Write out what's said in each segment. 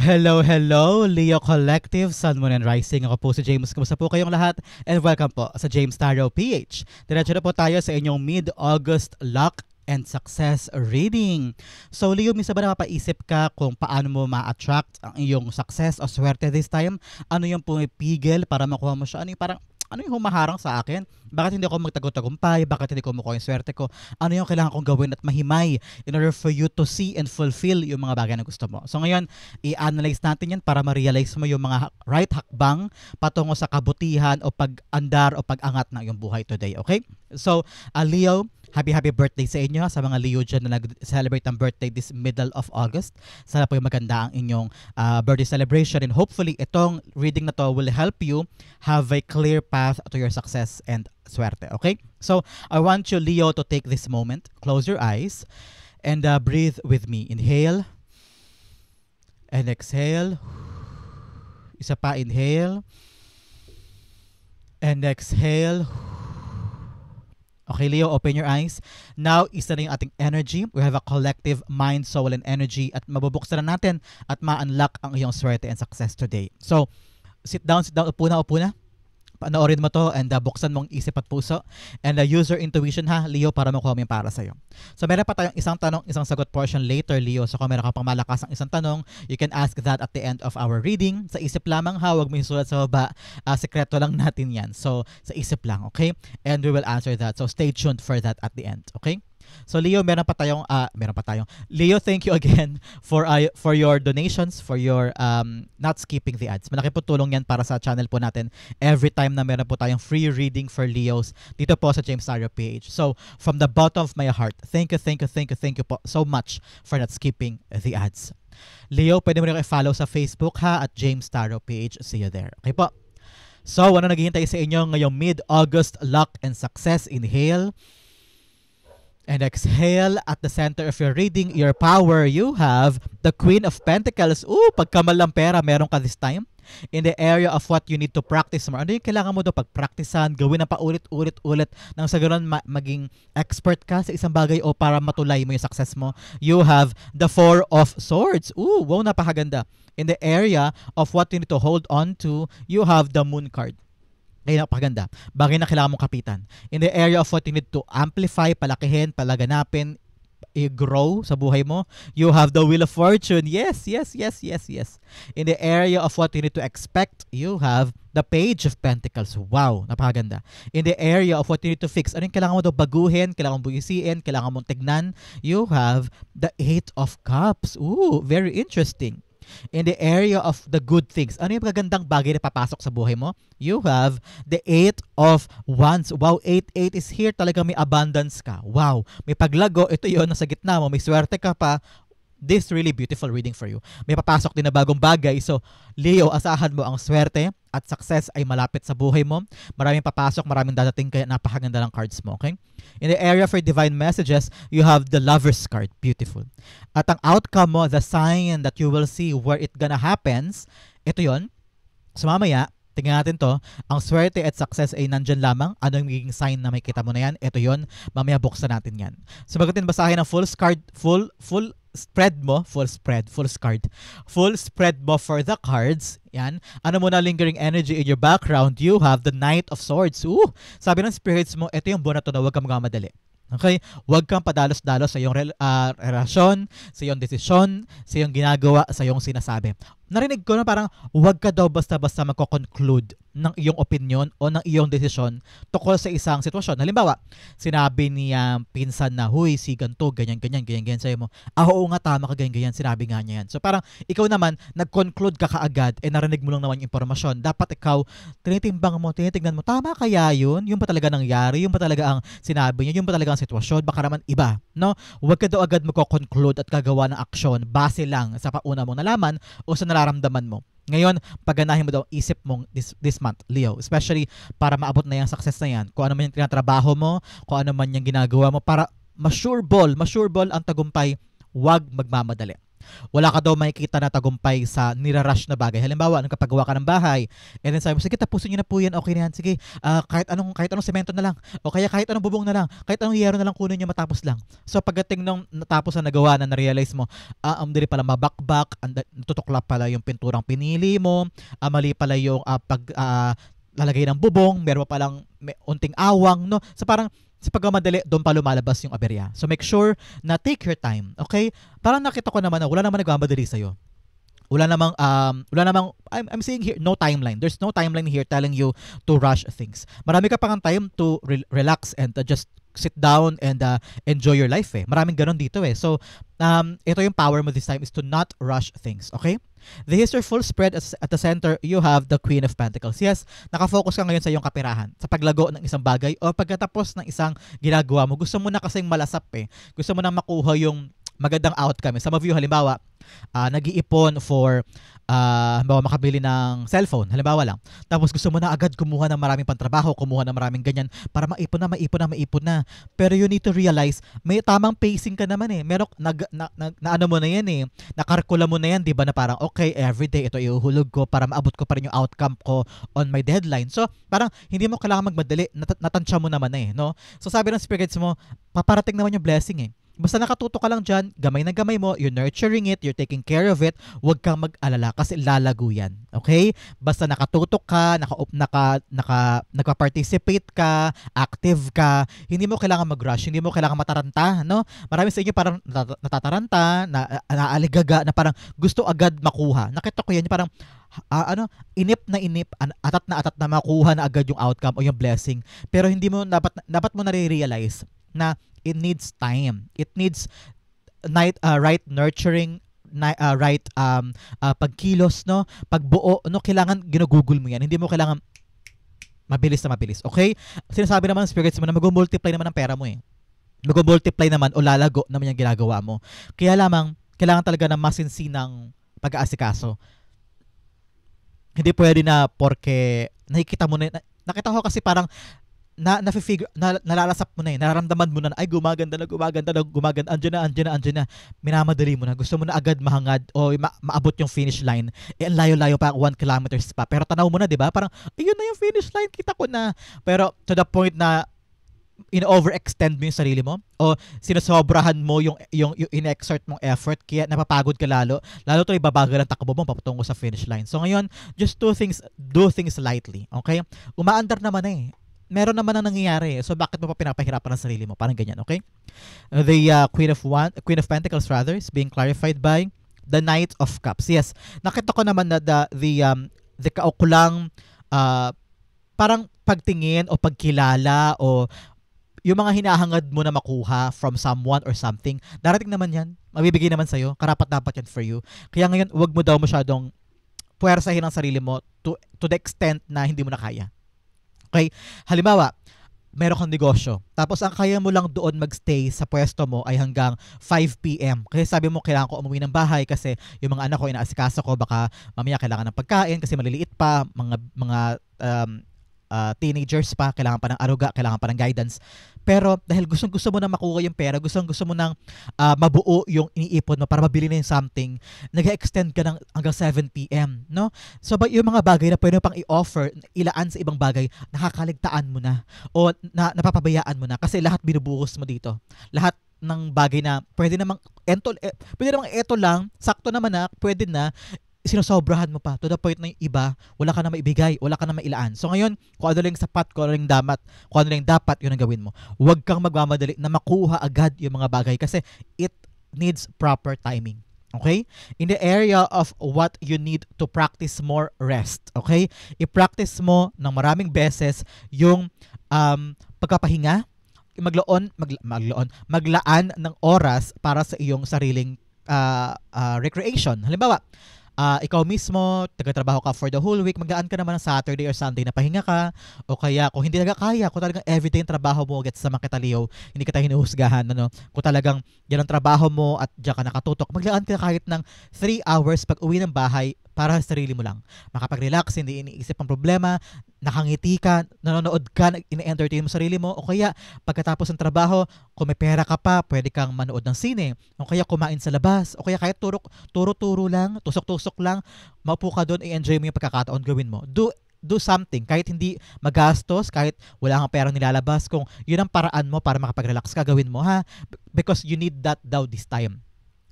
Hello, hello, Leo Collective, Sun, Moon, and Rising. Ako po si James. Kumusta po kayong lahat? And welcome po sa James Tarot PH. Diretso na po tayo sa inyong mid-August luck and success reading. So Leo, minsan ba napapaisip ka kung paano mo ma-attract ang iyong success o swerte this time? Ano yung pumipigil para makuha mo siya? Ano yung humaharang sa akin? Bakit hindi ako magtagumpaay? Bakit hindi ko makuha yung swerte ko? Ano yung kailangan kong gawin at mahimay in order for you to see and fulfill yung mga bagay na gusto mo? So ngayon, i-analyze natin yan para ma-realize mo yung mga right hakbang patungo sa kabutihan o pag-andar o pag-angat ng iyong buhay today. Okay? So, Leo, happy birthday sa inyo, sa mga Leo dyan na nag-celebrate ang birthday this middle of August. Sana po yung maganda ang inyong birthday celebration, and hopefully itong reading na to will help you have a clear path to your success and swerte. Okay? So I want you, Leo, to take this moment, close your eyes, and breathe with me. Inhale and exhale. Isa pa, inhale and exhale. Okay, Leo, open your eyes. Now, isa na yung ating energy. We have a collective mind, soul, and energy, at mabubuksan na natin at ma-unlock ang iyong swerte and success today. So, sit down, upo na. Panoorin mo to and buksan mong isip at puso. And use your intuition, ha, Leo, para makuha mo yung para sa'yo. So, meron pa tayong isang tanong, isang sagot portion later, Leo. So, kung meron ka pang malakas ang isang tanong, you can ask that at the end of our reading. Sa isip lamang, ha, huwag mo isulat sa baba. Sekreto lang natin yan. So, sa isip lang, okay? And we will answer that. So, stay tuned for that at the end, okay? So Leo, meron pa tayong Leo, thank you again for your donations, for your not skipping the ads. Malaki po tulong yan para sa channel po natin every time na meron po tayong free reading for Leos dito po sa James Tarot PH. So from the bottom of my heart, thank you po so much for not skipping the ads. Leo, pwede mo rin i-follow sa Facebook, ha, at James Tarot PH. See you there. Okay po. So ano naghihintay sa inyo ngayong mid-August luck and success? Inhale and exhale. At the center of your reading, your power, you have the Queen of Pentacles. Pagkamal ng pera, meron ka this time. In the area of what you need to practice more. Ano yung kailangan mo doon pagpraktisan, gawin na paulit-ulit nang sa ganoon maging expert ka sa isang bagay o para matulay mo yung success mo. You have the Four of Swords. Wow, napakaganda. In the area of what you need to hold on to, you have the Moon card. Ay, napakaganda. Bagay na kailangan mong kapitan. In the area of what you need to amplify, palakihin, palaganapin, i-grow sa buhay mo, you have the Wheel of Fortune. Yes. In the area of what you need to expect, you have the Page of Pentacles. Wow, napakaganda. In the area of what you need to fix, ano yung kailangan mo daw baguhin, kailangan mong buyisiin, kailangan mong tignan, you have the Eight of Cups. Very interesting. In the area of the good things, ano yung magagandang bagay na papasok sa buhay mo? You have the Eight of Wands. Wow, 8 is here. Talaga may abundance ka. Wow, may paglago. Ito yun, nasa gitna mo. May swerte ka pa. This really beautiful reading for you. May papasok din na bagong bagay. So, Leo, asahan mo ang swerte at success ay malapit sa buhay mo. Maraming papasok, maraming dadating, kaya napakaganda ng cards mo, okay? In the area for divine messages, you have the Lover's card. Beautiful. At ang outcome mo, the sign that you will see where it gonna happens, ito yon. So mamaya, tingnan natin to. Ang swerte at success ay nandyan lamang. Ano yung magiging sign na may kita mo na yan? Ito yon. Mamaya buksan natin yan. So bago natin basahin ang full spread mo for the cards. Yan. Ano mo na lingering energy in your background, you have the Knight of Swords. Sabi ng spirits mo, ito yung buwan na to na huwag kang magmamadali. Okay? Huwag kang padalos-dalos sa iyong relasyon, sa iyong desisyon, sa iyong ginagawa, sa iyong sinasabi. Narinig ko na parang huwag ka daw basta-basta magko-conclude ng iyong opinion o ng iyong desisyon tungkol sa isang sitwasyon. Halimbawa, sinabi niya pinsan na, huy, si ganito, ganyan, sa'yo mo. Oo nga, tama ka, ganyan, sinabi nga niya yan. So parang ikaw naman, nag-conclude ka kaagad, narinig mo lang naman yung impormasyon. Dapat ikaw, tinitingnan mo, tama kaya yun? Yung ba talaga nangyari? Yung ba talaga ang sinabi niya? Yung ba talaga ang sitwasyon? Baka naman iba, no? Huwag ka daw agad magko-conclude at gagawa ng aksyon base lang sa pauna mong nalaman o sa nararamdaman mo. Ngayon, paganahin mo daw isip mong this month, Leo, especially para maabot na yung success na yan. Kung ano man yung tinatrabaho mo, kung ano man yung ginagawa mo, para ma-sure ball ang tagumpay, huwag magmamadali. Wala ka daw makikita na tagumpay sa nirarush na bagay. Halimbawa, nagkapagawa ka ng bahay, and then sabi mo, sige, tapusin niyo na po yan, okay na yan, sige, kahit anong semento na lang, o kaya kahit anong bubong na lang, kahit anong yero na lang kunin niyo, matapos lang. So pagdating nung natapos na nagawa na-realize mo, dili pala mabakbak, tutuklap pala yung pinturang pinili mo, mali pala yung lalagay ng bubong, meron pa palang unting awang, no? So parang sa pagmamadali, doon pa lumalabas yung aberya. So make sure na take your time, okay? Parang nakita ko naman na wala naman nagmamadali sa'yo. Wala namang, I'm saying here, no timeline. There's no timeline here telling you to rush things. Marami ka pang time to relax and just sit down and enjoy your life eh. Maraming ganun dito eh. So, ito yung power mo this time is to not rush things, okay? The history full spread at the center, you have the Queen of Pentacles. Yes, nakafocus ka ngayon sa iyong kapirahan, sa paglago ng isang bagay o pagkatapos ng isang ginagawa mo. Gusto mo na kasing malasap eh. Gusto mo na makuha yung magandang outcome. Some of you, halimbawa, nag-iipon for halimbawa makabili ng cellphone, halimbawa lang. Tapos gusto mo na agad kumuha ng maraming pantrabaho, kumuha ng maraming ganyan para maipon na. Pero you need to realize, may tamang pacing ka naman eh. Meron ano mo na yan eh. Nakarkula mo na yan, 'di ba, na parang okay, everyday ito ihuhulog ko para maabot ko pa rin yung outcome ko on my deadline. So, parang hindi mo kailangan magmadali, natansya mo naman na eh, no? So sabi ng spirits mo, paparating naman yung blessing eh. Basta nakatuto ka lang dyan, gamay na gamay mo, you're nurturing it, you're taking care of it, huwag kang mag-alala kasi lalago yan. Okay? Basta nakatutok ka, nagpa-participate ka, active ka, hindi mo kailangan mag-rush, hindi mo kailangan mataranta, no? Marami sa inyo parang natataranta, naaligaga, na parang gusto agad makuha. Nakita ko yan, parang inip, atat na makuha na agad yung outcome o yung blessing. Pero hindi mo, dapat mo nare-realize na it needs time. It needs right nurturing, right pagkilos, no? Pagbuo, no? Kailangan ginugugol mo yan. Hindi mo kailangan mabilis na mabilis. Okay? Sinasabi naman ng spirits mo na mag-multiply naman ang pera mo eh. Mag-multiply naman o lalago naman yung ginagawa mo. Kaya lamang, kailangan talaga ng masinsinang pag-aasikaso. Hindi pwede na porque nakikita mo na, nakita ko kasi parang nalalasap mo na eh, nararamdaman mo na, ay gumaganda na, andyan na, minamadali mo na, gusto mo na agad mahangad o maabot yung finish line, eh ang layo-layo pa, 1 kilometers pa, pero tanaw mo na, di ba? Parang, ayun na yung finish line, kita ko na, pero to the point na in-overextend mo yung sarili mo o sinasobrahan mo yung in-exert mong effort kaya napapagod ka lalo tuloy babagal ang takbo mo patungo sa finish line. So ngayon, just do things lightly, okay? Umaandar naman na eh. Meron naman ang nangyayari. So bakit mo pa pinapahirapan ang sarili mo? Parang ganyan, okay? The Queen of Pentacles rather is being clarified by the Knight of Cups. Yes, nakita ko naman na the kaukulang parang pagtingin o pagkilala o yung mga hinahangad mo na makuha from someone or something, darating naman yan. Mabibigay naman sa'yo. Karapat-dapat yan for you. Kaya ngayon, wag mo daw masyadong puwersahin ang sarili mo to the extent na hindi mo na kaya. Okay? Halimbawa, meron kang negosyo. Tapos ang kaya mo lang doon magstay sa pwesto mo ay hanggang 5 p.m. Kasi sabi mo, kailangan ko umuwi ng bahay kasi yung mga anak ko, inaasikaso ko, baka mamaya kailangan ng pagkain kasi maliliit pa, mga teenagers pa, kailangan pa ng aruga, kailangan pa ng guidance. Pero dahil gusto mo na makuha yung pera, gusto mo nang mabuo yung iniipon mo para mabili na yung something, nag-extend ka ng hanggang 7 p.m. No? So yung mga bagay na pwede mo pang i-offer, ilaan sa ibang bagay, nakakaligtaan mo na o napapabayaan mo na kasi lahat binubuhos mo dito. Lahat ng bagay na pwede namang eto lang, sakto naman na, pwede na, sinosobrahan mo pa to the point na yung iba, wala ka na maibigay, wala ka na mailaan. So ngayon, kung ano lang sapat, kung ano lang dapat, yun ang gawin mo. Huwag kang magmamadali na makuha agad yung mga bagay kasi it needs proper timing. Okay? In the area of what you need to practice more rest. Okay? I-practice mo ng maraming beses yung pagpapahinga, maglaan ng oras para sa iyong sariling recreation. Halimbawa, ikaw mismo, taga-trabaho ka for the whole week, magdaan ka naman ng Saturday or Sunday na pahinga ka, o kaya kung hindi kaya, kung talagang everyday yung trabaho mo, gets sa makitaliw, hindi kita hinuhusgahan, ano? Kung talagang yan ang trabaho mo at diyan ka nakatutok, maglaan ka kahit ng 3 hours pag uwi ng bahay para sa sarili mo lang. Makapag-relax, hindi iniisip ang problema, nakangiti ka, nanonood ka, ini-entertain mo sarili mo, o kaya pagkatapos ng trabaho, kung may pera ka pa, pwede kang manood ng sine, o kaya kumain sa labas, o kaya kahit turo-turo lang, tusok-tusok lang, maupo ka doon, i-enjoy mo yung pagkakataon, gawin mo. Do something, kahit hindi magastos, kahit wala kang perang nilalabas, kung yun ang paraan mo para makapag-relax ka, gawin mo ha, because you need that daw this time.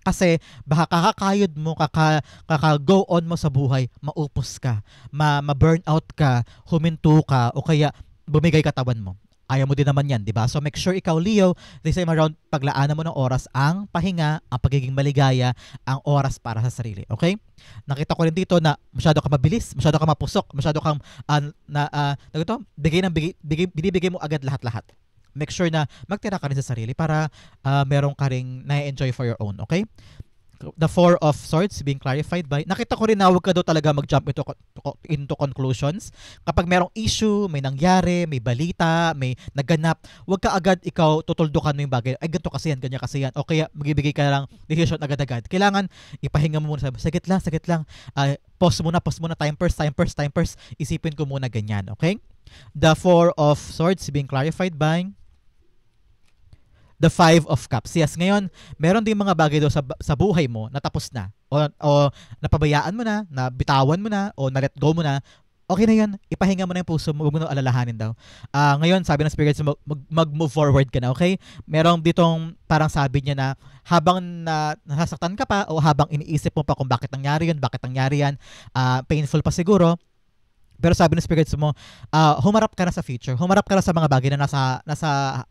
Kasi baka kakakayod mo, kaka-go on mo sa buhay, maupos ka, ma-burnout ka, huminto ka, o kaya bumigay katawan mo. Ayaw mo din naman yan, di ba? So make sure ikaw, Leo, this time around, paglaanan mo ng oras ang pahinga, ang pagiging maligaya, ang oras para sa sarili. Okay? Nakita ko rin dito na masyado ka mabilis, masyado ka mapusok, masyado kang binibigay mo agad lahat-lahat. Make sure na magtira ka rin sa sarili para meron ka rin na-enjoy for your own, okay? The Four of Swords being clarified by, nakita ko rin na huwag ka daw talaga mag-jump into conclusions. Kapag merong issue, may nangyari, may balita, may naganap, huwag ka agad ikaw tutuldukan mo yung bagay. Ay, ganito kasi yan, ganyan kasi yan. O kaya magbibigay ka lang decision agad-agad. Kailangan ipahinga mo muna. Sagit lang. Pause muna, time first. Isipin ko muna ganyan, okay? The Four of Swords being clarified by the Five of Cups. Yes, ngayon, meron din mga bagay daw sa buhay mo na tapos na. O napabayaan mo na, nabitawan mo na, o na-let go mo na. Okay na yun. Ipahinga mo na yung puso mo. Huwag mo na alalahanin daw. Ngayon, sabi ng spirits, mag-move forward ka na, okay? Meron ditong parang sabi niya na habang nasasaktan ka pa o habang iniisip mo pa kung bakit nangyari yan, painful pa siguro, pero sabi ng spirits mo, humarap ka na sa future. Humarap ka na sa mga bagay na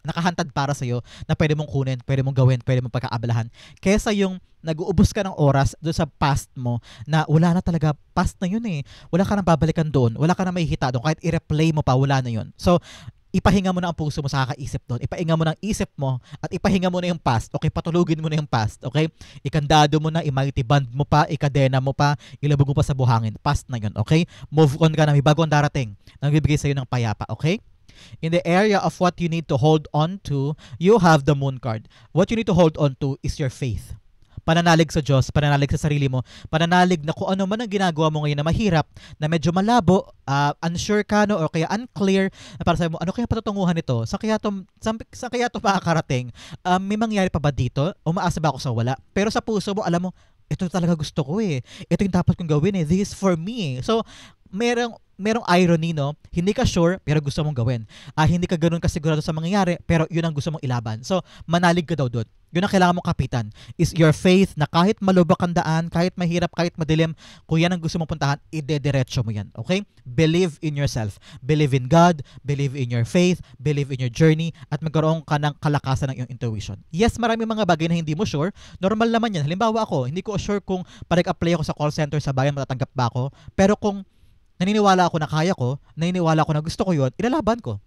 nakahantad para sa'yo na pwede mong kunin, pwede mong gawin, pwede mong pagkaabalahan. Kesa yung nag-uubos ka ng oras doon sa past mo na wala na talaga, past na yun eh. Wala ka nang babalikan doon, wala ka nang mahihita doon. Kahit i-replay mo pa, wala na yun. So, ipahinga mo na ang puso mo sa kakaisip doon. Ipahinga mo na ang isip mo at ipahinga mo na yung past. Okay, patulugin mo na yung past. Okay? Ikandado mo na, i-mighty band mo pa, ikadena mo pa, ilabog mo pa sa buhangin. Past na yun. Okay? Move on ka na. May bagong darating na nagbibigay sa'yo ng payapa. Okay? In the area of what you need to hold on to, you have the Moon card. What you need to hold on to is your faith. Pananalig sa Diyos, pananalig sa sarili mo, pananalig na kung ano man ang ginagawa mo ngayon na mahirap, na medyo malabo, unsure ka no, o kaya unclear, na para sabi mo, ano kaya patutunguhan nito? Saan kaya to makakarating? May mangyari pa ba dito? Umaasa ba ako sa wala? Pero sa puso mo, alam mo, ito talaga gusto ko eh. Ito yung dapat kong gawin eh. This is for me. So, merong irony, no? Hindi ka sure, pero gusto mong gawin. Hindi ka ganun kasigurado sa mangyayari, pero yun ang gusto mong ilaban. So, manalig ka daw doon. Yun ang kailangan mong kapitan. Is your faith na kahit malubak ang daan, kahit mahirap, kahit madilim, kung yan ang gusto mong puntahan, idediretso mo yan. Okay? Believe in yourself. Believe in God. Believe in your faith. Believe in your journey. At magkaroon ka ng kalakasan ng iyong intuition. Yes, marami mga bagay na hindi mo sure. Normal naman yan. Halimbawa ako, hindi ko sure kung pag-apply ako sa call center sa bayan, matatanggap ba ako. Pero kung naniniwala ako na kaya ko, naniniwala ako na gusto ko yun, ilalaban ko.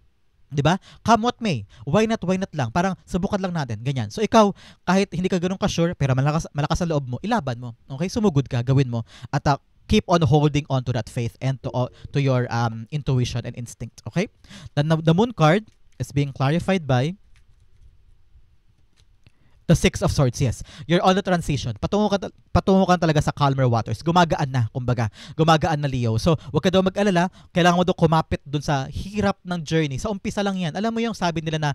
'Di ba? Come what may. Why not lang. Parang subukan lang natin, ganyan. So ikaw, kahit hindi ka ganoon ka sure, pero malakas ang loob mo, ilaban mo. Okay? Sumugod ka, gawin mo. At keep on holding on to that faith and to your intuition and instinct. Okay? The Moon card is being clarified by the Six of Swords, yes. You're on the transition. Patungo ka talaga sa calmer waters. Gumagaan na, kumbaga. Gumagaan na, Leo. So, wag ka daw mag-alala. Kailangan mo daw kumapit dun sa hirap ng journey. Sa umpisa lang yan. Alam mo yung sabi nila na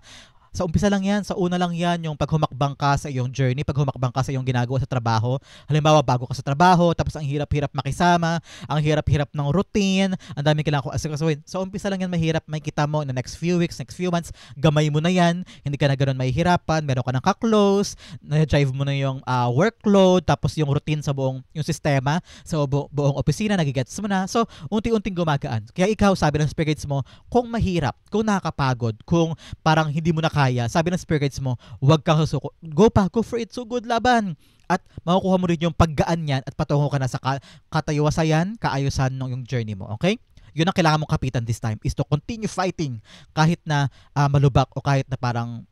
sa umpisa lang yan, sa una lang yan, yung paghumakbang ka sa iyong journey, paghumakbang ka sa iyong ginagawa sa trabaho. Halimbawa, bago ka sa trabaho, tapos ang hirap-hirap makisama, ang hirap-hirap ng routine, ang daming kailangan ko asikasuhin. Sa umpisa lang yan mahirap, may kita mo in the next few weeks, next few months, gamay mo na yan, hindi ka na ganoon mahihirapan, meron ka ng ka-close, na-drive mo na yung workload, tapos yung routine sa buong yung sistema, sa buong opisina, nagigets mo na. So, unti-unting gumagaan. Kaya ikaw, sabi ng spirits mo, kung mahirap, kung nakakapagod, kung parang hindi mo na kaya, sabi ng spirits mo, huwag kang susuko. Go for it, so good, laban. At makukuha mo rin yung paggaan yan at patungo ka na sa katayuwasayan, kaayusan ng yung journey mo, okay? Yun ang kailangan mong kapitan this time, is to continue fighting kahit na malubak o kahit na parang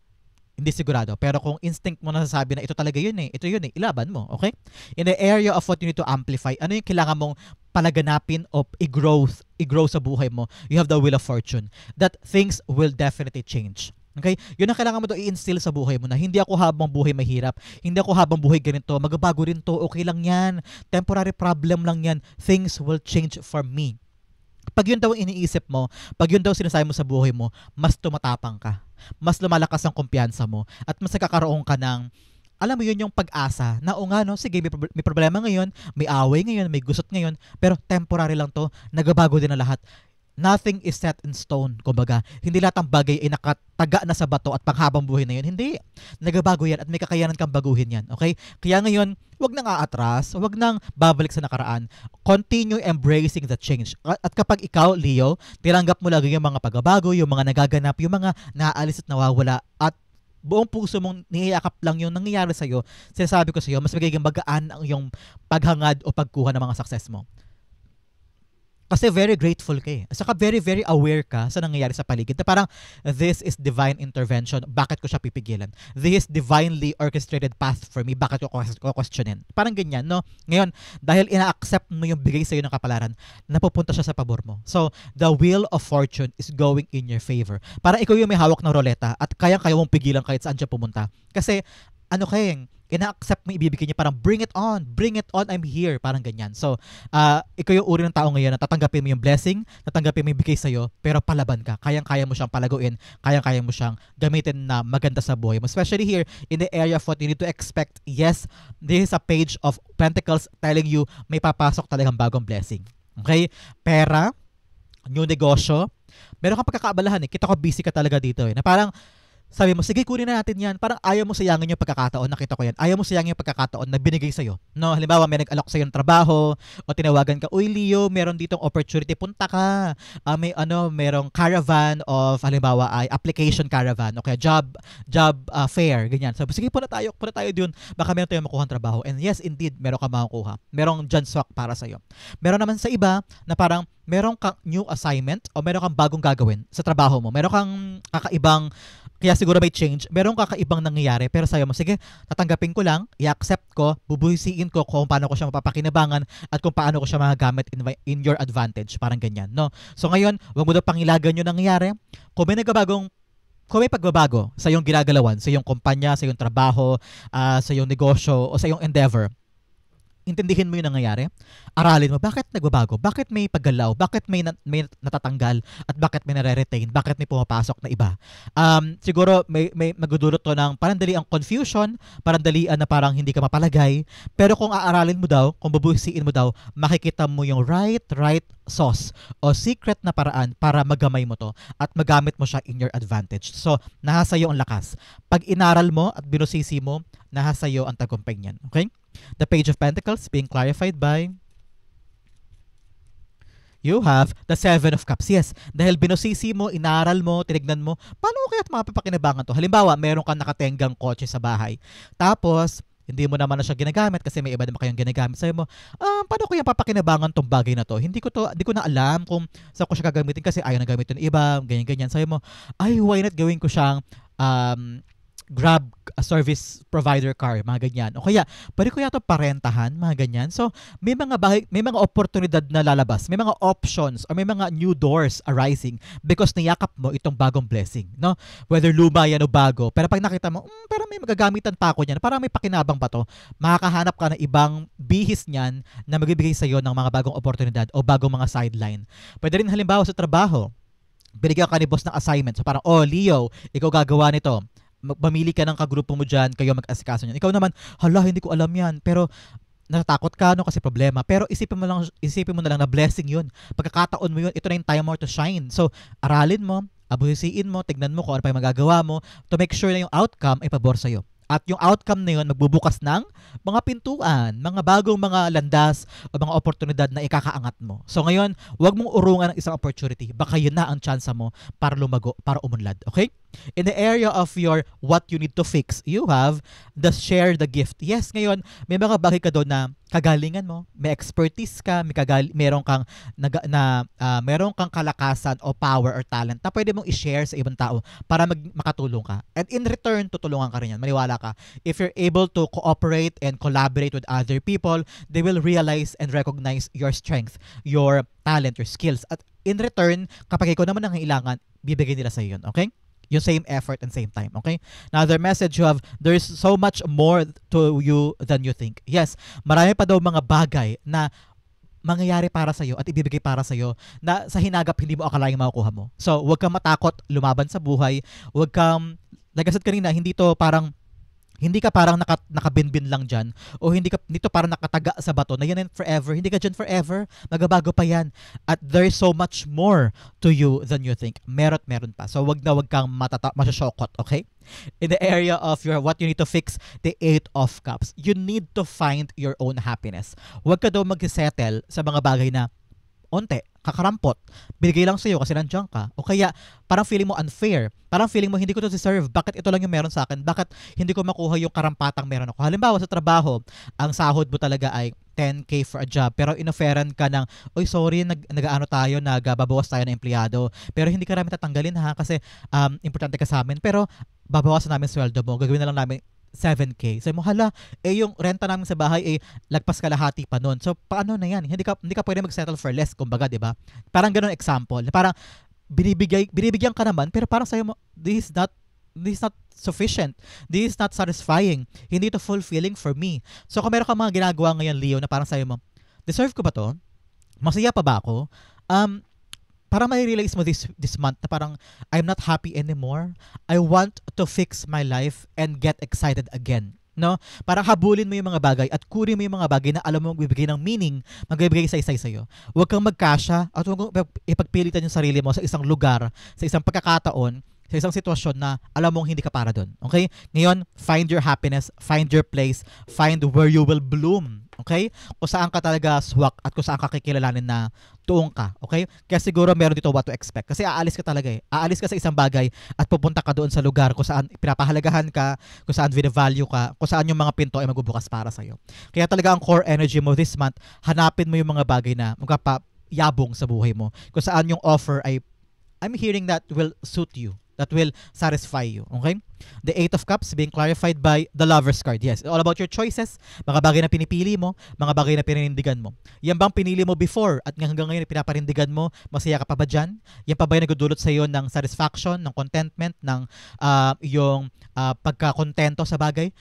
hindi sigurado. Pero kung instinct mo nasasabi na ito talaga yun eh, ito yun eh, ilaban mo, okay? In the area of what you need to amplify, ano yung kailangan mong palaganapin o i-grow sa buhay mo? You have the Wheel of Fortune. That things will definitely change. Okay? Yun ang kailangan mo to i-instill sa buhay mo na hindi ako habang buhay mahirap, hindi ako habang buhay ganito, magbabago rin to, okay lang yan, temporary problem lang yan, things will change for me. Pag yun daw ang iniisip mo, pag yun daw sinasabi mo sa buhay mo, mas tumatapang ka. Mas lumalakas ang kumpiyansa mo at mas nagkakaroon ka ng, alam mo yun, yung pag-asa na o nga no, sige may problema ngayon, may away ngayon, may gusot ngayon, pero temporary lang to, nagbabago din ang lahat. Nothing is set in stone, kumbaga. Hindi lahat ng bagay ay nakataga na sa bato at panghabang buhay na yun. Hindi. Nagbabago yan at may kakayanan kang baguhin yan. Okay? Kaya ngayon, wag nang aatras, wag nang babalik sa nakaraan. Continue embracing the change. At kapag ikaw, Leo, tiranggap mo lagi yung mga pagbabago, yung mga nagaganap, yung mga naaalis at nawawala, at buong puso mong niyakap lang yung nangyayari sa'yo, sinasabi ko sa'yo, mas magiging magaan ang yung paghangad o pagkuha ng mga success mo. Kasi very grateful ka eh. Saka very, very aware ka sa nangyayari sa paligid. Na parang, this is divine intervention. Bakit ko siya pipigilan? This is divinely orchestrated path for me. Bakit ko questionin? Parang ganyan, no? Ngayon, dahil ina-accept mo yung bigay sa'yo ng kapalaran, napupunta siya sa pabor mo. So, the wheel of fortune is going in your favor. Parang ikaw yung may hawak ng roleta at kaya mong pigilan kahit saan siya pumunta. Kasi, ano kayeng, ina-accept mo ibibigay niya, parang bring it on, I'm here, parang ganyan. So, ikaw yung uri ng tao ngayon na tatanggapin mo yung blessing, tatanggapin mo yung bigay sa'yo, pero palaban ka. Kayang-kaya mo siyang palaguin, kayang-kaya mo siyang gamitin na maganda sa buhay mo. Especially here, in the area of what you need to expect, yes, this is a page of Pentacles telling you may papasok talagang bagong blessing. Okay? Pera, new negosyo, meron kang pagkakaabalahan eh. Kita ko busy ka talaga dito eh. Na parang, sabi mo, sige, kunin na natin yan. Parang ayaw mo sayangin yung pagkakataon, nakita ko yan. Ayaw mo sayangin yung pagkakataon na binigay sa'yo. No? Halimbawa, may nag-alok sa'yo ng trabaho, o tinawagan ka, uy, Leo, meron ditong opportunity, punta ka. Merong caravan of, halimbawa, ay application caravan, okay, job fair, ganyan. Sabi, sige, punta tayo dun. Baka meron tayong makuha ng trabaho. And yes, indeed, meron ka makukuha. Merong dyan swak para sa'yo. Meron naman sa iba, na parang, meron kang new assignment, o meron kang bagong gagawin sa trabaho mo. Meron kang kakaibang, kaya siguro may change, meron kakaibang nangyayari, pero sayo mo, sige, tatanggapin ko lang, i-accept ko, bubuhisiin ko kung paano ko siya mapapakinabangan at kung paano ko siya magagamit in your advantage, parang ganyan, no? So ngayon, wag mo daw pangilagan yung nangyayari. Kung may pagbabago sa iyong ginagalawan, sa iyong kumpanya, sa iyong trabaho, sa iyong negosyo, o sa iyong endeavor, intindihin mo yung nangyayari, aralin mo, bakit nagbabago, bakit may paggalaw, bakit may natatanggal, at bakit may nare-retain, bakit may pumapasok na iba. Siguro may magdudulot to ng parandaliang confusion, parandalian na parang hindi ka mapalagay, pero kung aaralin mo daw, kung bubuhisiin mo daw, makikita mo yung right sauce o secret na paraan para magamay mo to at magamit mo siya in your advantage. So, nasa iyo ang lakas. Pag inaral mo at binusisi mo, nasa iyo ang tagumpay niyan. Okay? The Page of Pentacles being clarified by you have the Seven of Cups. Yes, dahil binusisi mo, inaral mo, tinignan mo, paano kaya't mapapakinabangan to? Halimbawa, meron kang nakatenggang kotse sa bahay. Tapos, hindi mo naman na siya ginagamit kasi may iba naman kayong ginagamit. Sabi mo, paano ko yung papakinabangan tong bagay na to? Hindi ko na alam kung saan ko siya gagamitin kasi ayaw na gamitin ng iba, ganyan-ganyan. Sabi mo, ay, why not gawin ko siyang Grab a service provider car, mga ganyan. O kaya, pwede ko yata parentahan, mga ganyan. So, may mga oportunidad na lalabas, may mga options, or may mga new doors arising because niyakap mo itong bagong blessing, no? Whether luma yan o bago. Pero pag nakita mo, parang may magagamitan pa ako niyan, parang may pakinabang pa to, makakahanap ka ng ibang bihis niyan na magbibigay sa'yo ng mga bagong oportunidad o bagong mga sideline. Pwede rin halimbawa sa trabaho, binigyan ka ni boss ng assignment. So parang, Leo, ikaw gagawa nito. Mamili ka ng kagrupo mo dyan, kayo mag-asikaso niyan. Ikaw naman, hala, hindi ko alam yan. Pero natatakot ka, no, kasi problema. Pero isipin mo na lang na blessing yun. Pagkakataon mo yun, ito na yung time mo to shine. So, aralin mo, abuhisiin mo, tignan mo kung ano pa yung magagawa mo to make sure na yung outcome ay pabor sa'yo. At yung outcome na yun, magbubukas ng mga pintuan, mga bagong mga landas o mga oportunidad na ikakaangat mo. So ngayon, huwag mong urungan ng isang opportunity. Baka yun na ang chance mo para lumago, para umunlad. Okay? In the area of your what you need to fix, you have the share the gift. Yes, ngayon, may mga bagay ka doon na kagalingan mo, may expertise ka, meron kang kalakasan o power or talent na pwede mong i-share sa ibang tao para makatulong ka. And in return, tutulungan ka rin yan. Maniwala ka. If you're able to cooperate and collaborate with other people, they will realize and recognize your strength, your talent, your skills. At in return, kapag ikaw naman ang kailangan, bibigay nila sa iyo yun. Okay? Yung same effort and same time, okay? Now, the message you have, there's so much more to you than you think. Yes, marami pa daw mga bagay na mangyayari para sa'yo at ibibigay para sa'yo na sa hinagap hindi mo akalaing makukuha mo. So, huwag kang matakot lumaban sa buhay. Huwag kang, like I said kanina, hindi ka parang nakabinbin lang dyan o hindi dito parang nakataga sa bato na yan and forever. Hindi ka dyan forever. Magabago pa yan. At there's so much more to you than you think. Meron pa. So wag kang masyashokot, okay? In the area of what you need to fix, the 8 of Cups. You need to find your own happiness. Huwag ka daw mag-settle sa mga bagay na onte, kakarampot, binigay lang sa'yo kasi nandiyan ka. O kaya, parang feeling mo unfair. Parang feeling mo, hindi ko to deserve. Bakit ito lang yung meron sa akin? Bakit hindi ko makuha yung karampatang meron ako? Halimbawa, sa trabaho, ang sahod mo talaga ay 10K for a job. Pero inoferan ka ng, oy sorry, nag-ano tayo, nagbabawas tayo ng empleyado. Pero hindi ka namin tatanggalin ha, kasi importante ka sa amin. Pero babawasan namin sweldo mo. Gagawin na lang namin 7K. So mo, hala, yung renta namin sa bahay lagpas kalahati pa nun. So paano na yan? Hindi ka pwede mag-settle for less, kumbaga, 'di ba? Parang ganoon example. Parang binibigyan ka naman pero parang sa'yo mo, this is not sufficient. This is not satisfying. Hindi to fulfilling for me. So kung meron ka mga ginagawa ngayon, Leo, na parang sa'yo mo, deserve ko ba to? Masaya pa ba ako? Parang may realize mo this month na parang I'm not happy anymore. I want to fix my life and get excited again. No? Parang habulin mo yung mga bagay at kunin mo yung mga bagay na alam mo magbibigay ng meaning, magbibigay sa sa'yo. Huwag kang magkasya at huwag kang ipagpilitan yung sarili mo sa isang lugar, sa isang pagkakataon, sa isang sitwasyon na alam mong hindi ka para doon. Okay? Ngayon, find your happiness, find your place, find where you will bloom. Okay? Kung saan ka talaga swak at kung saan ka kikilalanin na tuong ka. Okay? Kaya siguro meron dito what to expect. Kasi aalis ka talaga eh. Aalis ka sa isang bagay at pupunta ka doon sa lugar kung saan pinapahalagahan ka, kung saan vina-value ka, kung saan yung mga pinto ay magbubukas para sa'yo. Kaya talaga ang core energy mo this month, hanapin mo yung mga bagay na magpapayabong sa buhay mo. Kung saan yung offer ay, I'm hearing that will suit you, that will satisfy you. Okay? The 8 of Cups being clarified by the Lover's card. Yes, all about your choices, mga bagay na pinipili mo, mga bagay na pininindigan mo. Yan bang pinili mo before at hanggang ngayon pinaparindigan mo, masaya ka pa ba dyan? Yan pa ba yung nagdudulot sa iyo ng satisfaction, ng contentment, ng yung pagkakontento sa bagay?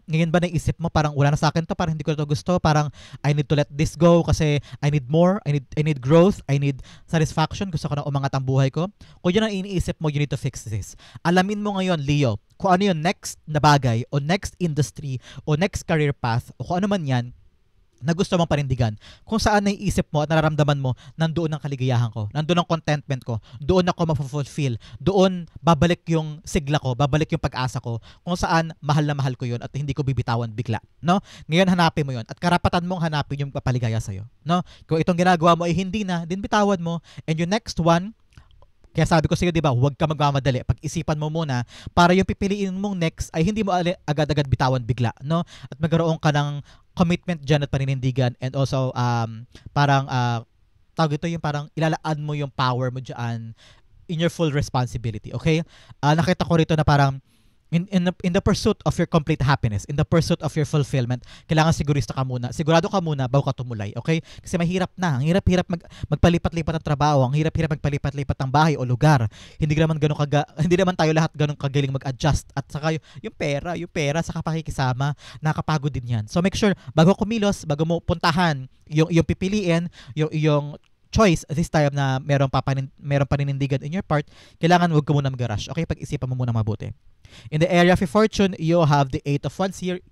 Ngayon ba naisip mo parang wala na sa akin to, parang hindi ko to gusto, parang I need to let this go kasi I need more, I need growth, I need satisfaction, gusto ko na umangat ang buhay ko? Kung yun ang iniisip mo, you need to fix this. Alamin mo ngayon, Leo, kung ano yung next na bagay o next industry o next career path o kung ano man yan na gusto mong parindigan, kung saan naiisip mo at nararamdaman mo, nandoon ang kaligayahan ko, nandoon ang contentment ko, doon ako mapufulfill, doon babalik yung sigla ko, babalik yung pag-asa ko, kung saan mahal na mahal ko yun at hindi ko bibitawan bigla. No? Ngayon hanapin mo yun at karapatan mong hanapin yung papaligaya sa'yo. No? Kung itong ginagawa mo ay hindi na, din bitawan mo, and yung next one, kaya sabi ko sa'yo, di ba, huwag ka magmamadali. Pag-isipan mo muna para yung pipiliin mong next ay hindi mo agad-agad bitawan bigla, no? At magkaroon ka ng commitment dyan at paninindigan, and also parang tawag ito yung parang ilalaan mo yung power mo dyan in your full responsibility, okay? Nakita ko rito na parang in the pursuit of your complete happiness, in the pursuit of your fulfillment, kailangan sigurado ka muna bago ka tumulay, okay? Kasi mahirap na, ang hirap-hirap magpalipat-lipat ng trabaho, ang hirap-hirap magpalipat-lipat ng bahay o lugar. Hindi naman tayo lahat ganun kagaling mag-adjust, at saka yung pera sa pakikisama, nakakapagod din yan. So make sure bago kumilos, bago mo puntahan yung pipiliin, yung choice this time na meron paninindigan in your part, kailangan wag ka muna mag-rush. Okay, pag-isipan mo muna mabuti. In the area of fortune, you have the 8 of Wands here.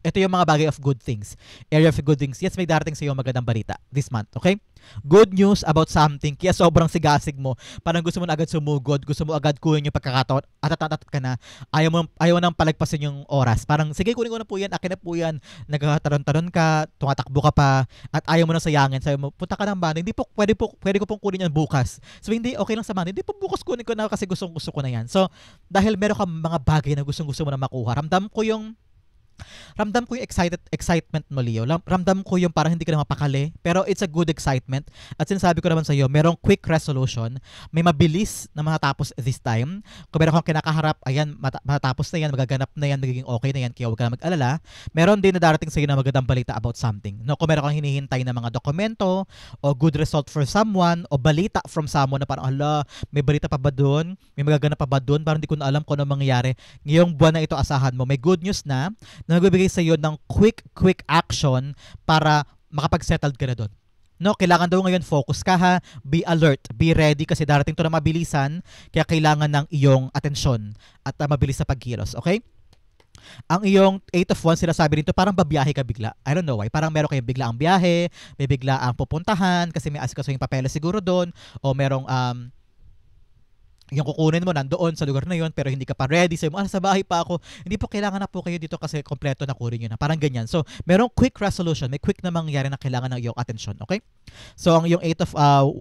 Ito yung mga bagay of good things. Area of good things. Yes, may darating sa iyo magandang balita this month. Okay? Good news about something. Kaya sobrang sigasig mo. Parang gusto mo na agad sumugod. Gusto mo agad kunin yung pagkakataon. At ka na. Ayaw nang palagpasin yung oras. Parang, sige, kunin ko na po yan. Akin na po yan. Nagkataron-taron ka. Tumatakbo ka pa. At ayaw mo nang sayangin. Sabi mo, punta ka ng banda. Hindi po, pwede ko pong kunin yan bukas. So, hindi, okay lang sa banda. Hindi po, bukas kunin ko na kasi gusto ko na yan. So, dahil meron ka mga bagay na gusto mo na makuha. Ramdam ko yung excitement mo, Leo. Ramdam ko yung parang hindi ka na mapakali, pero it's a good excitement. At sinasabi ko naman sa iyo, merong quick resolution, may mabilis na matapos this time. Kung meron kang kinakaharap, ayan, matapos na yan, magaganap na yan, magiging okay na yan, kaya huwag ka na mag-alala. Meron din na darating sa iyo na magandang balita about something. No, kung meron kang hinihintay na mga dokumento, o good result for someone, o balita from someone na parang, ala, may balita pa ba doon? May magaganap pa ba doon? Parang hindi ko na alam kung ano mangyayari. Ngayong buwan na ito, asahan mo. May good news na nagbibigay sa iyo ng quick action para makapag-settled ka na doon. No, kailangan daw ngayon focus ka ha, be alert, be ready kasi darating to na mabilisan, kaya kailangan ng iyong atensyon at mabilis sa pagkilos, okay? Ang iyong 8 of Wands, sinasabi dito, parang babiyahe ka bigla. I don't know why. Parang meron kayong bigla ang biyahe, may bigla ang pupuntahan, kasi may asikaso yung papeles siguro doon, o merong yung kukunin mo nandoon sa lugar na yon pero hindi ka pa ready. So, sa bahay pa ako. Hindi po kailangan na po kayo dito kasi kompleto na kunin nyo na. Parang ganyan. So, merong quick resolution. May quick na mangyayari na kailangan ng iyong atensyon. Okay? So, ang iyong 8 of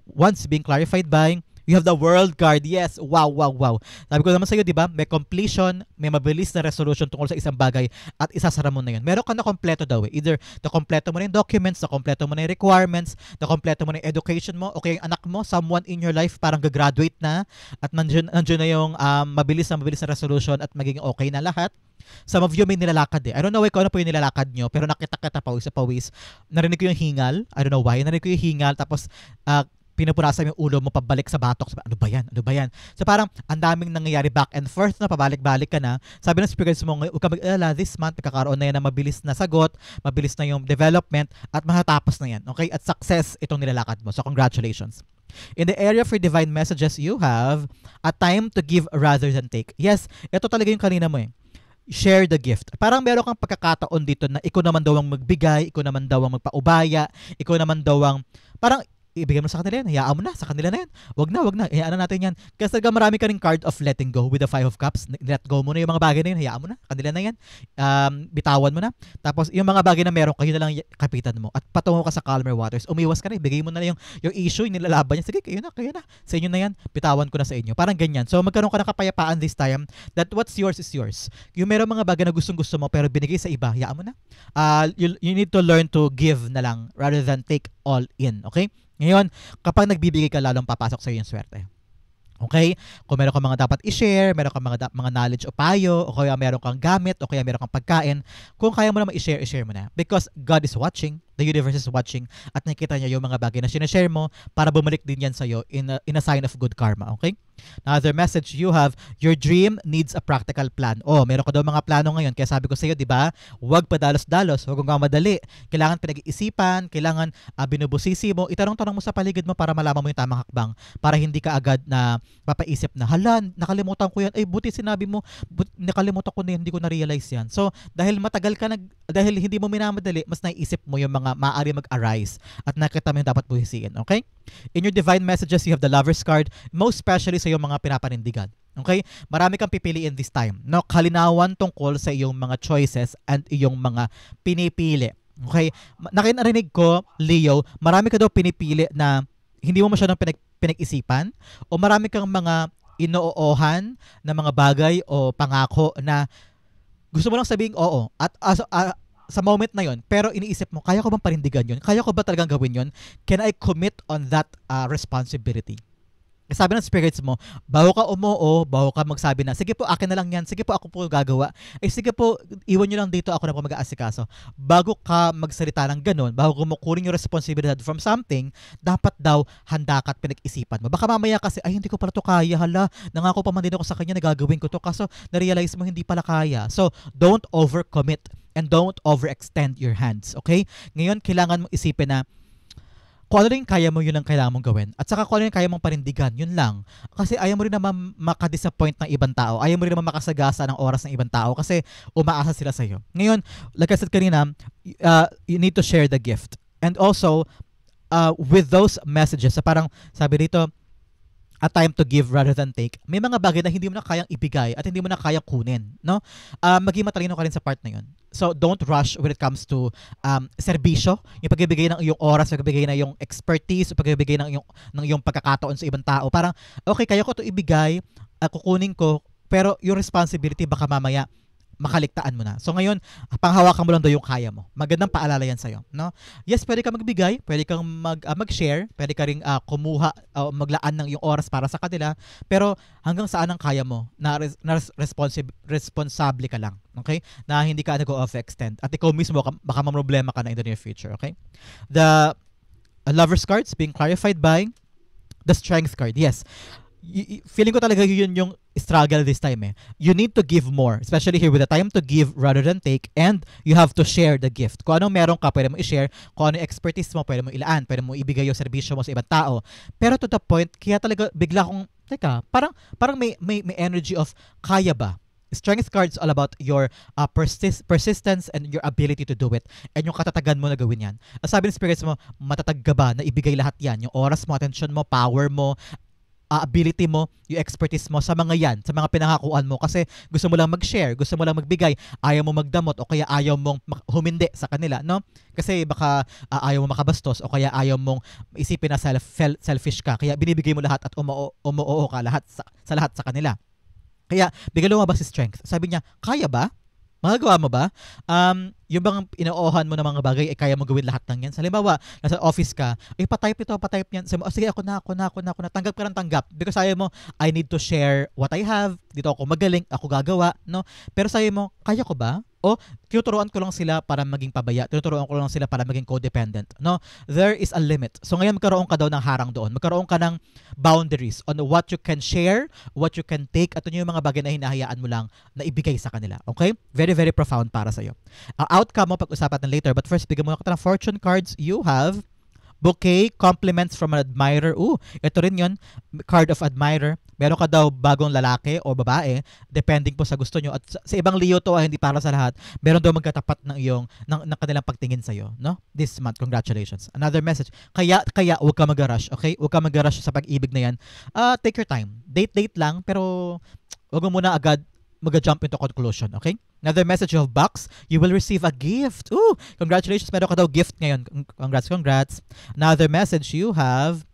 Wands being clarified by you have the World card. Yes. Wow, wow, wow. Sabi ko naman sa iyo, di ba? May completion, may mabilis na resolution tungkol sa isang bagay at isasara mo na yun. Meron ka na kompleto daw eh. Either na-kompleto mo na yung documents, na-kompleto mo na yung requirements, na-kompleto mo na yung education mo, okay, yung anak mo, someone in your life parang gagraduate na at nandiyan na yung mabilis na resolution at magiging okay na lahat. Some of you may nilalakad eh. I don't know why kung ano po yung nilalakad nyo, pero nakita-kita pawis sa pawis. Narinig ko yung hingal. I don't know why. Narinig ko yung hingal tapos pinupunasan yung ulo mo pabalik sa batok. Ano ba yan? Ano ba yan? So parang ang daming nangyayari back and forth na pabalik-balik ka na. Sabi ng spirits mo, huwag ka mag-alala, this month, magkakaroon na yan ng mabilis na sagot, mabilis na yung development, at matatapos na yan. Okay? At success itong nilalakad mo. So congratulations. In the area for divine messages, you have a time to give rather than take. Yes, ito talaga yung kanina mo eh. Share the gift. Parang meron kang pagkakataon dito na ikaw naman daw ang magbigay, ikaw naman daw ang magpaubaya, ikaw naman daw ang parang ibigay mo sa kanila yan, hayaan mo na, sa kanila na yan. Wag na, hayaan na natin yan. Kasi talaga marami ka ring card of letting go with the 5 of Cups. Let go mo na yung mga bagay na yun, hayaan mo na, kanila na yan. Bitawan mo na. Tapos yung mga bagay na meron, kayo na lang kapitan mo. At patungo ka sa calmer waters. Umiwas ka na, ibigay mo na yung issue, yung nilalaban niya. Sige, kayo na. Sa inyo na yan, bitawan ko na sa inyo. Parang ganyan. So magkaroon ka ng kapayapaan this time that what's yours is yours. Yung meron mga bagay na gustong-gusto mo pero binigay sa iba, hayaan mo na. You need to learn to give na lang rather than take all in. Okay? Ngayon, kapag nagbibigay ka, lalong papasok sa iyo yung swerte. Okay? Kung meron kang mga dapat i-share, meron kang mga knowledge o payo, o kaya meron kang gamit, o kaya meron kang pagkain, kung kaya mo naman i-share mo na. Because God is watching, the universe is watching, at nakikita niya yung mga bagay na sinashare mo para bumalik din yan sa'yo in a sign of good karma. Okay? Another message you have, your dream needs a practical plan. Oh, meron ka daw mga plano ngayon. Kaya sabi ko sa iyo, di ba? Huwag padalos-dalos, huwag kang madali. Kailangan pinag-iisipan, kailangan binubusisi mo. Itanong-tanong mo sa paligid mo para malaman mo yung tamang hakbang. Para hindi ka agad na papaisip na, hala, nakalimutan ko yan. Ay, buti sinabi mo, nakalimutan ko na yan, hindi ko na-realize yan. So, dahil matagal ka dahil hindi mo minamadali, mas naiisip mo yung mga maaari mag-arise at nakita mo yung dapat buhisiin. Okay? In your divine messages, you have the Lover's card, most especially sa iyong mga pinapanindigan. Okay? Marami kang pipiliin this time. No? Kalinawan tungkol sa iyong mga choices and iyong mga pinipili. Okay? Nakinarinig ko, Leo, marami ka daw pinipili na hindi mo masyadong pinag-isipan o marami kang mga inoohan na mga bagay o pangako na gusto mo lang sabihing oo. At sa moment na yon, pero iniisip mo, kaya ko bang panindigan yun? Kaya ko ba talagang gawin yun? Can I commit on that responsibility? Sabi ng spirits mo, bago ka umoo, bago ka magsabi na, sige po, akin na lang yan, sige po, ako po gagawa. Sige po, iwan nyo lang dito, ako na po mag-aasikaso. Bago ka magsalita ng ganun, bago kumukunin yung responsibilidad from something, dapat daw handa ka at pinag-isipan mo. Baka mamaya kasi, ay hindi ko pala to kaya, hala, nangako pa man din ako sa kanya na gagawin ko to, kaso na-realize mo hindi pala kaya. So, don't overcommit and don't overextend your hands, okay? Ngayon, kailangan mong isipin na kung ano yung kaya mo, yun ang kailangan mong gawin. At saka kung ano yung kaya mong panindigan, yun lang. Kasi ayaw mo rin naman makadisappoint ng ibang tao. Ayaw mo rin naman makasagasa ng oras ng ibang tao kasi umaasa sila sa'yo. Ngayon, like I said kanina, you need to share the gift. And also, with those messages, parang sabi dito, a time to give rather than take. May mga bagay na hindi mo na kayang ibigay at hindi mo na kayang kunin, no? Maging matalino ka rin sa part na 'yon. So don't rush when it comes to serbisyo, yung pagbibigay ng iyong oras, pagbibigay ng iyong expertise, pagbibigay ng iyong pagkakataon sa ibang tao. Parang okay, kaya ko 'to ibigay, kukunin ko, pero yung responsibility baka mamaya makaligtaan mo na. So ngayon, panghawakan mo lang daw yung kaya mo. Magandang paalala yan sa'yo. No? Yes, pwede kang magbigay, pwede kang mag-share, pwede ka rin kumuha o maglaan ng yung oras para sa kanila, pero hanggang saan ang kaya mo na responsable ka lang. Okay? Na hindi ka nag-overextend. At ikaw mismo, baka mamroblema ka na in the near future. Okay? The Lover's cards being clarified by the Strength card. Yes. feeling ko talaga yun yung struggle this time eh. You need to give more, especially here with the time to give rather than take, and you have to share the gift. Kung anong meron ka, pwede mo i-share. Kung ano yung expertise mo, pwede mo ilaan. Pwede mo ibigay yung serbisyo mo sa ibang tao. Pero to the point, kaya talaga bigla kong, teka, parang may energy of, kaya ba? Strength cards all about your persistence and your ability to do it. And yung katatagan mo na gawin yan. Ang sabi ng spirits mo, matatag ka ba na ibigay lahat yan? Yung oras mo, attention mo, power mo, ability mo, yung expertise mo sa mga yan, sa mga pinangakuan mo kasi gusto mo lang mag-share, gusto mo lang magbigay, ayaw mo magdamot o kaya ayaw mong humindi sa kanila, no? Kasi baka ayaw mo makabastos o kaya ayaw mong isipin na selfish ka, kaya binibigay mo lahat at umuoo ka lahat sa lahat sa kanila. Kaya bigla lumabas si strength. Sabi niya, kaya ba? Magagawa mo ba? Yung bang inoohan mo ng mga bagay, kaya mo gawin lahat ng yan? Sa halimbawa, nasa office ka, patype ito, patype yan. Sabi mo, sige, ako na. Tanggap ka ng tanggap. Because sabi mo, I need to share what I have. Dito ako magaling, ako gagawa, no? Pero sabi mo, kaya ko ba? O tinuturuan ko lang sila para maging pabaya, tinuturuan ko lang sila para maging codependent, no? There is a limit. So ngayon magkaroon ka daw ng harang doon, magkaroon ka ng boundaries on what you can share, what you can take, at ano yung mga bagay na hinahayaan mo lang na ibigay sa kanila, okay? Very, very profound para sa'yo. Ang outcome mo, pag-usapan natin later, but first, bigyan mo kita ng fortune cards. You have bouquet, compliments from an admirer. Ito rin yun, card of admirer. Meron ka daw bagong lalaki o babae, depending po sa gusto nyo. At sa ibang Leo to, hindi para sa lahat. Meron daw magkatapat ng kanilang pagtingin sa'yo, no? This month, congratulations. Another message. Kaya, huwag ka mag-rush, okay? Huwag ka mag-rush sa pag-ibig na yan. Take your time. Date lang, pero huwag mo muna agad mag-jump into conclusion, okay? Another message of box, you will receive a gift. Congratulations, meron ka daw gift ngayon. Congrats. Another message, you have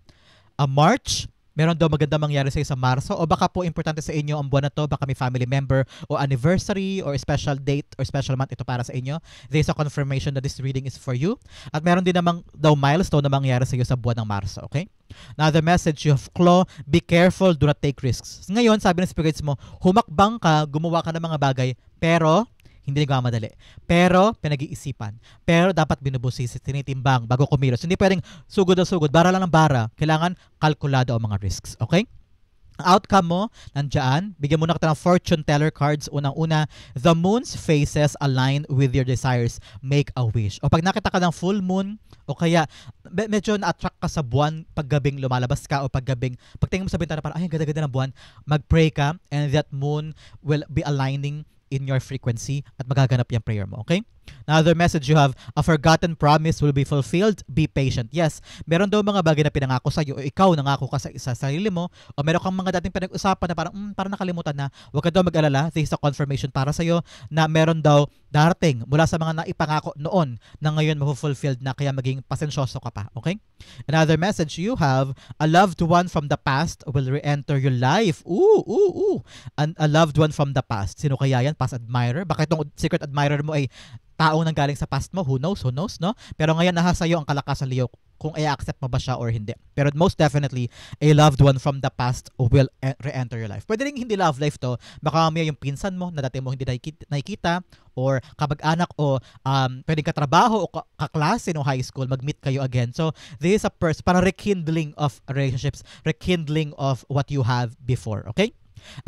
a March. Meron daw maganda mangyari sa sa Marso, o baka po importante sa inyo ang buwan na to, baka may family member o anniversary or special date or special month, ito para sa inyo. There is a confirmation that this reading is for you. At meron din namang daw milestone na mangyari sa iyo sa buwan ng Marso, okay? Another message, you have claw, be careful, do not take risks. Ngayon, sabi ng spirits mo, humakbang ka, gumawa ka ng mga bagay, pero hindi nagmamadali. Pero pinag-iisipan. Pero dapat binubusisi, tinitimbang bago kumilos. Hindi pwedeng sugod na sugod, bara lang ng bara. Kailangan kalkulado ang mga risks. Okay? Ang outcome mo, nandyan, bigyan mo na kita ng fortune teller cards. Unang-una, the moon's phases align with your desires. Make a wish. O pag nakita ka ng full moon, o kaya medyo na-attract ka sa buwan paggabing lumalabas ka, o paggabing, pagtingin mo sa bintana parang, ay, ang ganda-ganda ng buwan, mag-pray ka, and that moon will be aligning in your frequency at magaganap yung prayer mo, okay? Another message you have, a forgotten promise will be fulfilled. Be patient. Yes, meron daw mga bagay na pinangako sa iyo, o ikaw nangako ka sa sarili mo, o meron kang mga dating pinag-usapan na parang nakalimutan na. Huwag ka daw mag-alala. This is a confirmation para sa iyo na meron daw darating mula sa mga naipangako noon na ngayon mapufulfilled na, kaya maging pasensyoso ka pa, okay? Another message you have, a loved one from the past will re-enter your life. And a loved one from the past. Sino kaya yan? Past admirer? Baka itong secret admirer mo ay taong nanggaling sa past mo, who knows, no? Pero ngayon nasa iyo ang kalakasan, Leo, kung i-accept mo ba siya or hindi. Pero most definitely, a loved one from the past will re-enter your life. Pwede rin hindi love life to, baka may yung pinsan mo na dati mo hindi nakikita, or kamag-anak, o pwedeng katrabaho o kaklase no high school, mag-meet kayo again. So, this is a para rekindling of relationships, rekindling of what you have before, okay?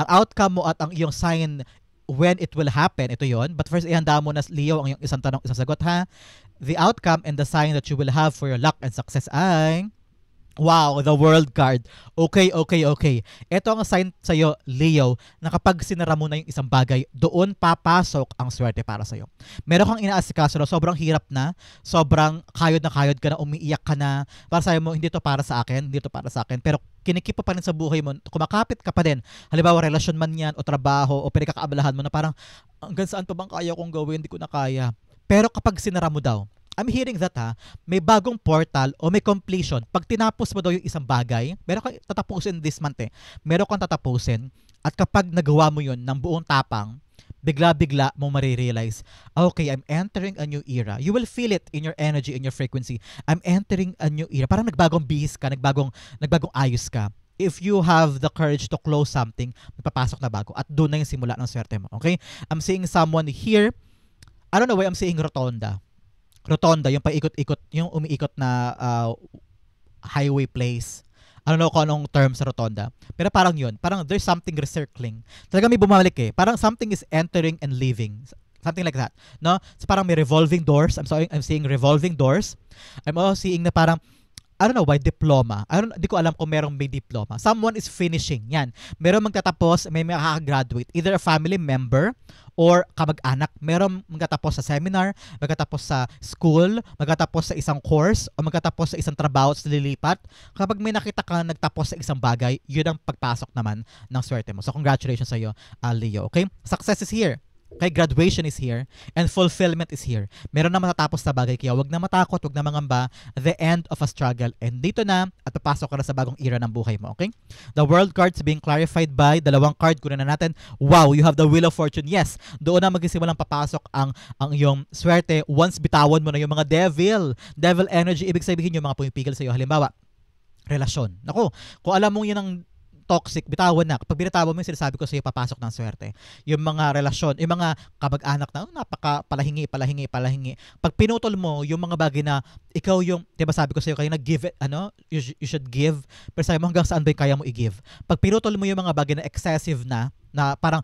Ang outcome mo at ang iyong sign when it will happen, ito yon. But first, ihanda mo na, Leo, ang iyong isang tanong, isang sagot, ha? The outcome and the sign that you will have for your luck and success ay, wow, the world card. Okay. Ito ang sign sa'yo, Leo, na kapag sinara mo na yung isang bagay, doon papasok ang swerte para sa'yo. Meron kang inaasikaso na sobrang hirap na, sobrang kayod ka na, umiiyak ka na, para sa'yo mo, hindi to para sa akin, pero kinikip pa rin sa buhay mo, kumakapit ka pa din. Halimbawa, relasyon man yan, o trabaho, o pinagkakaabalahan mo na parang, hanggang saan pa bang kaya kong gawin, hindi ko na kaya. Pero kapag sinara mo daw, I'm hearing that, may bagong portal o may completion. Pag tinapos mo daw yung isang bagay, meron kang tatapusin this month Meron kang tatapusin, at kapag nagawa mo yun ng buong tapang, bigla-bigla mo marirealize, okay, I'm entering a new era. You will feel it in your energy, in your frequency. I'm entering a new era. Parang nagbagong bihis ka, nagbagong ayos ka. If you have the courage to close something, magpapasok na bago. At doon na yung simula ng swerte mo. Okay? I'm seeing someone here, I don't know why I'm seeing rotonda, yung paikot-ikot, yung umiikot na highway place. I don't know kung anong term sa rotonda. Pero parang yun. Parang there's something recircling. Talaga may bumalik eh. Parang something is entering and leaving. Something like that. No? So parang may revolving doors. I'm seeing revolving doors. I'm also seeing na parang I don't know why diploma. Di ko alam kung merong may diploma. Someone is finishing. Yan. Merong magtatapos, may makaka-graduate. Either a family member or kamag-anak. Merong magtatapos sa seminar, magtatapos sa school, magtatapos sa isang course, o magtatapos sa isang trabaho at lilipat. Kapag may nakita ka nagtapos sa isang bagay, yun ang pagpasok naman ng swerte mo. So congratulations sa iyo, Leo. Okay? Success is here. Okay, graduation is here and fulfillment is here. Meron na matatapos na bagay kaya wag na matakot, wag na mangamba. The end of a struggle. And dito na at papasok ka na sa bagong era ng buhay mo. Okay? The world cards being clarified by dalawang card. Kunin na natin. Wow, you have the Wheel of Fortune. Yes, doon na magsimulang papasok ang iyong swerte once bitawan mo na yung mga devil energy. Ibig sabihin yung mga pumipigil sa iyo. Halimbawa, relasyon. Naku, kung alam mo yun ang toxic, bitawan na. Kapag binatawan mo yung sinasabi ko sa iyo, papasok ng swerte. Yung mga relasyon, yung mga kamag-anak na napaka palahingi. Pag pinutol mo yung mga bagay na ikaw yung, di ba sabi ko sa iyo kayo na give it, you should give, pero sabi mo hanggang saan ba yung kaya mo i-give. Pag pinutol mo yung mga bagay na excessive na parang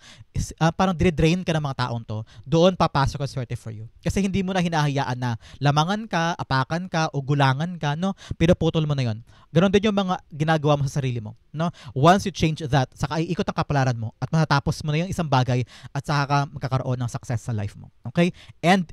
dire-drain ka ng mga taong to, doon papasok ang swerte for you. Kasi hindi mo na hinahayaan na lamangan ka, apakan ka, o gulangan ka, no? Pinuputol mo na yon. Ganon din yung mga ginagawa mo sa sarili mo, no? Once you change that, saka iikot ang kapalaran mo at matatapos mo na yung isang bagay at saka ka magkakaroon ng success sa life mo. Okay? End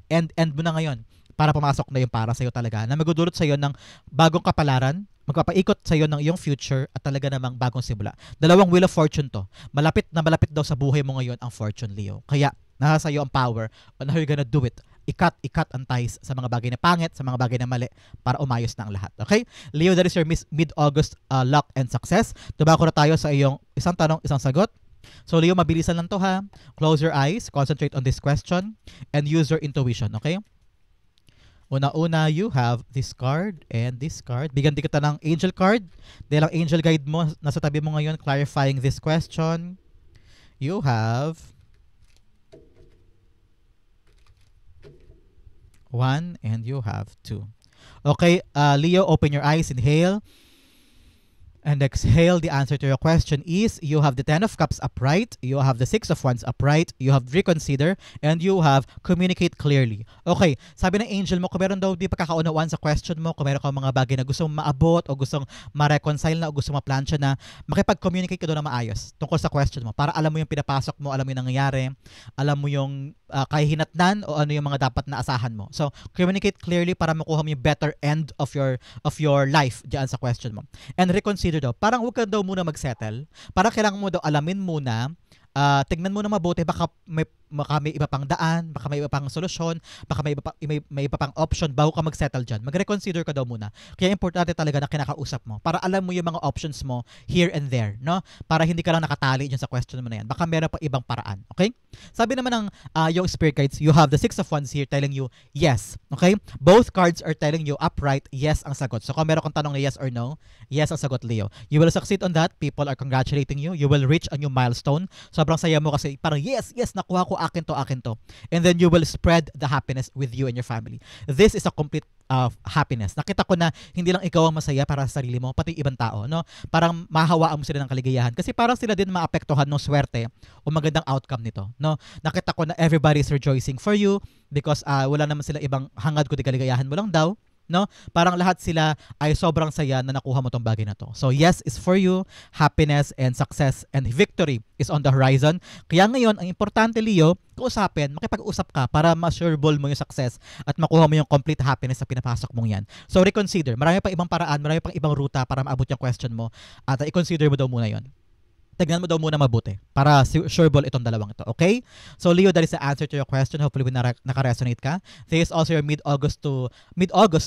mo na ngayon para pumasok na yung para sa'yo talaga na magdudulot sa'yo ng bagong kapalaran, magpapaikot sa iyo ng iyong future at talaga namang bagong simula. Dalawang Wheel of Fortune to. Malapit na malapit daw sa buhay mo ngayon ang Fortune, Leo. Kaya, nasa sa iyo ang power on how you're gonna do it. Ikat ang ties sa mga bagay na pangit, sa mga bagay na mali para umayos na ang lahat. Okay? Leo, that is your mid-August luck and success. Tumako na tayo sa iyong isang tanong, isang sagot. So, Leo, mabilisan lang to ha. Close your eyes, concentrate on this question, and use your intuition. Okay? Una-una, you have this card and this card. Bigyan din kita ng angel card. Dahil ang angel guide mo, nasa tabi mo ngayon, clarifying this question. You have 1 and you have 2. Okay, Leo, open your eyes. Inhale. And exhale. The answer to your question is you have the 10 of Cups upright, you have the 6 of Wands upright, you have reconsider, and you have communicate clearly. Okay, sabi ng angel mo, kung meron daw di pagkakaunawaan sa question mo, kung meron kang mga bagay na gustong maabot o gustong ma-reconcile na o gustong ma-plancha na, makipag-communicate ka doon na maayos tungkol sa question mo para alam mo yung pinapasok mo, alam mo yung nangyayari, alam mo yung kahihinatnan o ano yung mga dapat na asahan mo. So, communicate clearly para makuha mo yung better end of your life diyan sa question mo. And reconsider daw, parang huwag ka daw muna mag-settle. Parang kailangan mo daw alamin muna, tignan mo na mabuti, baka may iba pang daan, baka may iba pang solusyon, baka may iba pang option bago ka mag-settle dyan. Mag-reconsider ka daw muna. Kaya importante talaga na kinakausap mo para alam mo yung mga options mo here and there, no? Para hindi ka lang nakatali dyan sa question mo na yan. Baka meron pa ibang paraan, okay? Sabi naman ng yung spirit guides, you have the 6 of Wands here telling you yes, okay? Both cards are telling you upright, yes ang sagot. So kung meron kang tanong na yes or no, yes ang sagot, Leo. You will succeed on that. People are congratulating you. You will reach a new milestone. Sobrang saya mo kasi parang yes, nakuha ko, akin to. And then you will spread the happiness with you and your family. This is a complete happiness. Nakita ko na hindi lang ikaw ang masaya para sa sarili mo, pati ibang tao, no? Parang mahawaan mo sila ng kaligayahan kasi parang sila din maapektuhan ng swerte o magandang outcome nito, no? Nakita ko na everybody is rejoicing for you because wala naman sila ibang hangad kundi kaligayahan mo lang daw, no? Parang lahat sila ay sobrang saya na nakuha mo tong bagay na to. So yes is for you, happiness and success and victory is on the horizon. Kaya ngayon, ang importante, Leo, kausapin, makipag-usap ka para ma-sureable mo yung success at makuha mo yung complete happiness na pinapasok mong yan. So reconsider. Marami pang ibang paraan, marami pang ibang ruta para maabot yung question mo at i-consider mo daw muna yon. Tignan mo daw muna mabuti para sureable itong dalawang ito. Okay? So, Leo, that is the answer to your question. Hopefully, naka-resonate ka. This is also your mid-August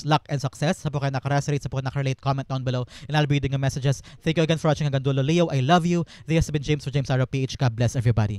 luck and success. Sa po kayo naka-resonate, sa po kayo naka-relate, comment down below and I'll be reading your messages. Thank you again for watching hanggang dulo. Leo, I love you. This has been James for James Arrow PH. God bless everybody.